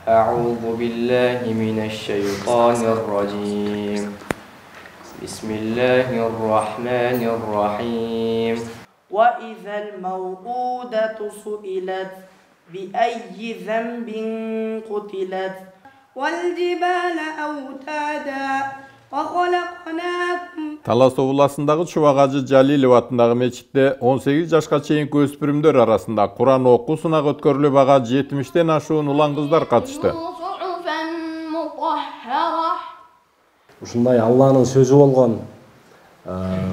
أعوذ بالله من الشيطان الرجيم بسم الله الرحمن الرحيم وإذا الموءودة سئلت بأي ذنب قتلت والجبال أوتادا وخلقناكم. Талас областындагы Чубак-Ажы Жалилов атындагы мечитте 18 жашка чейинки өспүрүмдөр арасында Куран окуу сынагы өткөрүлүп, ага 70-тен ашуун улан кыздар катышты. Ушундай Алланын сөзү болгон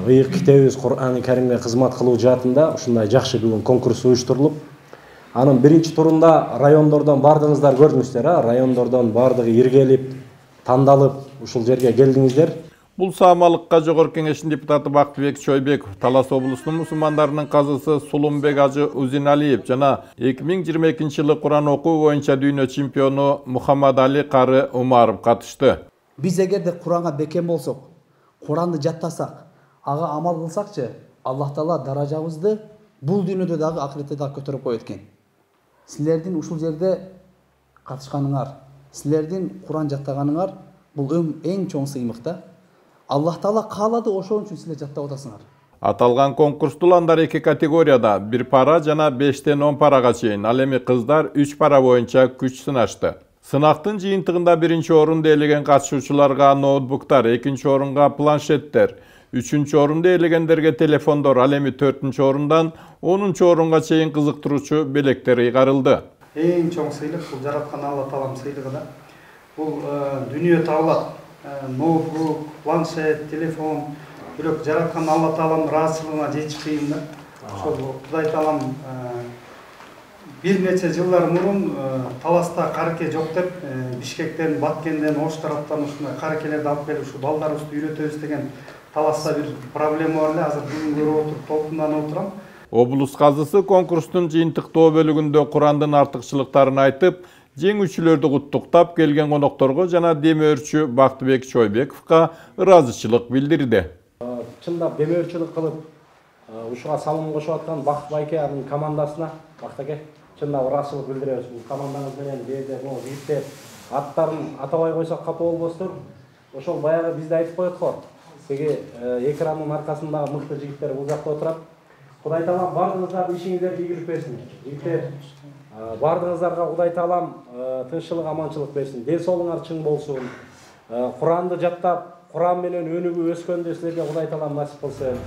ыйык китебибиз Кур'ан-ы Каримге кызмат кылуу жаатында ушундай жакшы бүгүн конкурс уюштурулуп, анын биринчи турунда райондордон бардыгыңыздар көрдүңүздөр, райондордон бардыгы иргелип, тандалып ушул жерге келдиңиздер. Бул саамалыкка Жогорку Кеңештин депутаты Бактыбек Чойбеков, Талас облусунун мусулмандарынын казысы Сулумбек Ажы Узиналиев жана 2022-жылы Куран окуу боюнча дүйнө чемпиону Мухаммад Али Кары Умаров катышты. Биз эгерде Куранга бекем болсок, Куранды жаттасак, ага амал кылсакчы, Аллах Таала даражабызды бул дүйнөдө дагы акыретте дагы көтөрүп коет экен. Силердин ушул жерде катышканыңар, силердин Куран жаттаганыңар бул эң чоң сыймык да. Аллах Таала каалады, ошон үчүн силер жаттап атасыңар. Аталган конкурсту уландар 2 категорияда 1 пара жана 5тен 10 парага чейин, ал эми кыздар 3 пара боюнча күч сынашты. Сынактын жыйынтыгында 1-чи орунду ээлеген катышуучуларга ноутбуктар, 2-чи орунга планшеттер, 3-чү орунду ээлегендерге телефондор, ал эми 4-чү орундан 10-чу орунга чейин кызыктыруучу белектер ыйгарылды. Эң чоң сыйлык бул жараткан Алла Таалам сыйлыгы да. Бул дүйнө табылат. Ноутбук, планшет, телефон, бирок жараткан Алла Тааланын ыраазычылыгына жетиш кыйын да. Ошол Кудай Таалам бир нече жылдар мурун Таласта карке жок деп, Бишкектен, Баткенден, Ош тараптан ушундай каркелерди алып келип, ушу балдарыбызды үйрөтөбүз деген Таласта бир проблема бар эле. Азыр бүгүн көрүп отуруп толкунданып отурам. Облус казысы конкурстун жыйынтыктоо бөлүгүндө Курандын артыкчылыктарын айтып, жеңүүчүлөрдү куттуктап, келген конокторго жана демөөрчү Бактыбек Чойбековго ыраазычылык билдирди. Чындап демөөрчүлүк кылып, ушуга салым кошуп аткан Бакыт байке анын командасына, Бактаке, чындап ыраазычылык билдиребиз. Бул командаңыз менен бээде могу жигиттер аттарын атабай койсок капа болбостур. Ошол баягы бизде айтып коет го. Теги экранын аркасындагы мыкты жигиттер бул жакта отурат. Кудай Таалам бардыгыңыздардын ишиңиздерди ийгилип берсин. Жигиттер, бардыгыңыздарга Кудай Таалам тынччылык, аманчылык берсин. Ден соолуңар чың болсун. Куранды жаттап, Куран менен өнүгүп өскөндө силерге Кудай Таалам насип кылсын.